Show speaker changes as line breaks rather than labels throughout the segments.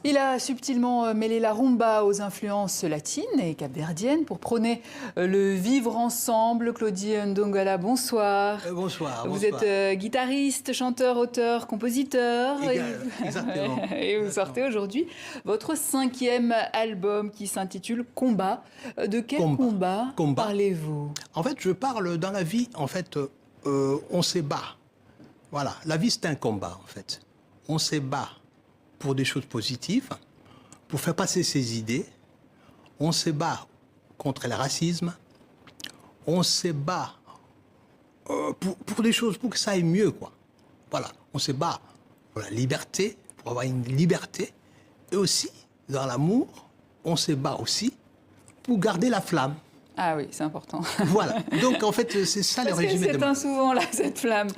Il a subtilement mêlé la rumba aux influences latines et capverdiennes pour prôner le vivre ensemble. Claudie Ndongala, bonsoir.
Bonsoir.
Vous êtes guitariste, chanteur, auteur, compositeur.
Exactement.
Et vous sortez aujourd'hui votre 5e album qui s'intitule Combat. De quel combat parlez-vous?
En fait, je parle dans la vie, en fait, on se bat. Voilà, la vie c'est un combat, en fait. On se bat pour des choses positives, pour faire passer ses idées. On se bat contre le racisme. On se bat pour des choses, pour que ça aille mieux, quoi. Voilà, on se bat pour la liberté, pour avoir une liberté. Et aussi, dans l'amour, on se bat aussi pour garder la flamme.
Ah oui, c'est important.
Voilà. Donc, en fait, c'est ça le résumé.
Elle s'éteint souvent, là, cette flamme.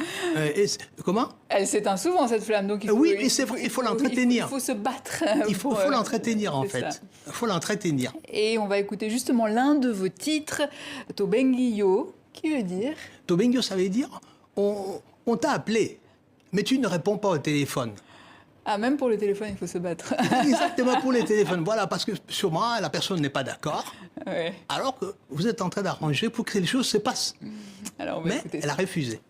Comment?
Elle s'éteint souvent, cette flamme. Donc
oui, mais c'est vrai, il faut l'entretenir.
Il faut se battre.
Il faut l'entretenir, en fait. Il faut l'entretenir.
Et on va écouter justement l'un de vos titres, Tobengio, qui veut dire?
Tobengio, ça veut dire, on t'a appelé, mais tu ne réponds pas au téléphone.
Ah, même pour le téléphone, il faut se battre.
Exactement, pour les téléphones. Voilà, parce que sûrement, la personne n'est pas d'accord.
Ouais.
Alors que vous êtes en train d'arranger pour que les choses se passent.
Alors, on va écouter
elle a refusé.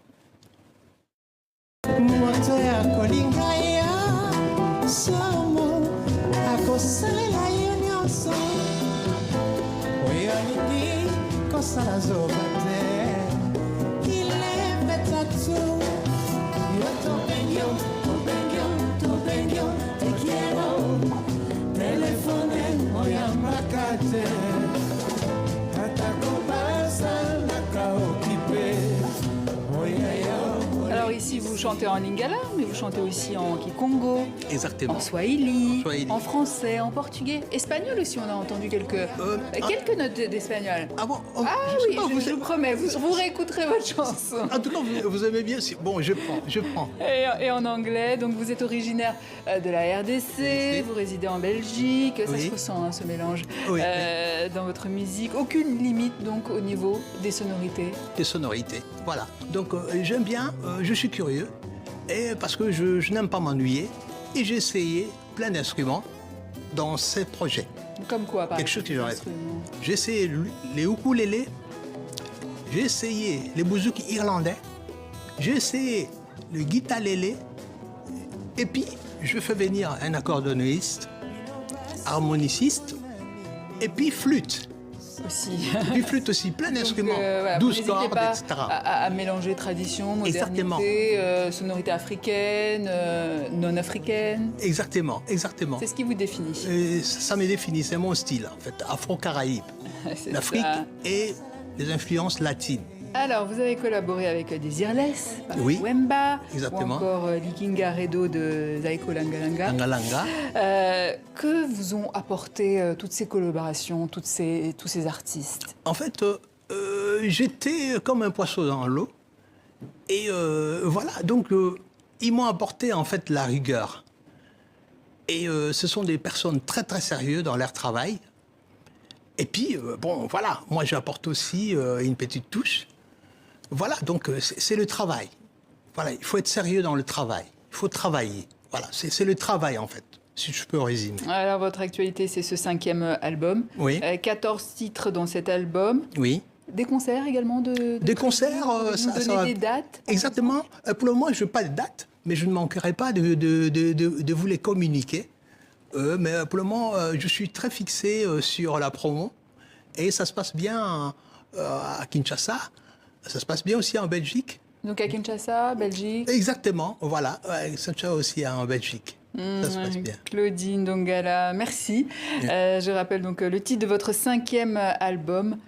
Alors ici, vous chantez en lingala, mais vous chantez aussi en kikongo,
exactement,
en swahili, en français, en portugais, espagnol aussi. On a entendu quelques notes d'espagnol.
Ah bon?
Je vous promets, vous réécouterez votre chanson.
En tout cas, vous aimez bien. Bon, je prends.
Et en anglais, donc vous êtes originaire de la RDC, vous résidez en Belgique, ça se ressent, hein, ce mélange dans votre musique. Aucune limite donc au niveau des sonorités.
Des sonorités, voilà. Donc j'aime bien, je suis curieux, et parce que je n'aime pas m'ennuyer, et j'ai essayé plein d'instruments dans ces projets.
Comme quoi, par
exemple? Quelque chose que j'aurais fait. J'ai essayé les ukulélés, j'ai essayé les bouzouki irlandais, j'ai essayé le guitarélé, et puis je fais venir un accordéoniste, harmoniciste, et puis flûte.
Aussi.
Puis flûte aussi, plein d'instruments,
voilà,
12 cordes, etc.
À mélanger tradition, modernité, sonorité africaine, non africaine.
Exactement, exactement.
C'est ce qui vous définit.
Ça me définit, c'est mon style, en fait, afro-caraïbe. L'Afrique et les influences latines.
Alors, vous avez collaboré avec Desireless,
Wemba,
ou encore Likinga Redo de Zaiko Langalanga. Que vous ont apporté toutes ces collaborations, tous ces artistes?
En fait, j'étais comme un poisson dans l'eau. Et voilà, donc ils m'ont apporté en fait la rigueur. Et ce sont des personnes très très sérieuses dans leur travail. Et puis, bon, voilà, moi j'apporte aussi une petite touche. Voilà, donc c'est le travail. Voilà, il faut être sérieux dans le travail. Il faut travailler. Voilà, c'est le travail en fait, si je peux résumer.
Alors, votre actualité, c'est ce 5e album.
Oui.
14 titres dans cet album.
Oui.
Des concerts également
Des concerts,
ça donner des dates?
Exactement. Pour le moment, je n'ai pas de date, mais je ne manquerai pas de vous les communiquer. Mais pour le moment, je suis très fixé sur la promo. Et ça se passe bien à Kinshasa. Ça se passe bien aussi en Belgique.
Donc à Kinshasa, Belgique.
Exactement, voilà. Ça se passe aussi en Belgique. Ça se passe bien.
Claudie Ndongala, merci. Je rappelle donc le titre de votre 5e album,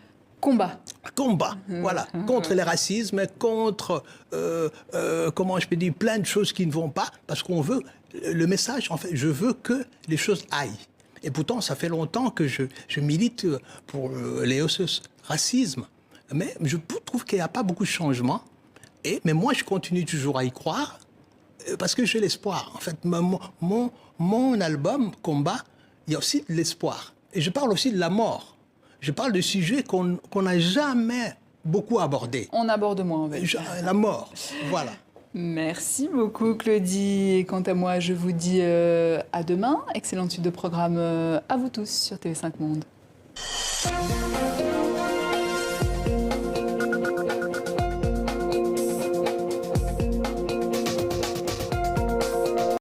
Combat.
Combat, voilà. Contre le racisme, contre, comment je peux dire, plein de choses qui ne vont pas. Parce qu'on veut, le message, en fait, je veux que les choses aillent. Et pourtant, ça fait longtemps que je milite pour le racisme. Mais je trouve qu'il n'y a pas beaucoup de changements. Mais moi, je continue toujours à y croire parce que j'ai l'espoir. En fait, mon album, Combat, il y a aussi de l'espoir. Et je parle aussi de la mort. Je parle de sujets qu'on n'a jamais beaucoup abordés.
On aborde moins, en fait.
La mort, voilà.
Merci beaucoup Claudie. Et quant à moi, je vous dis à demain. Excellente suite de programme à vous tous sur TV5 Monde.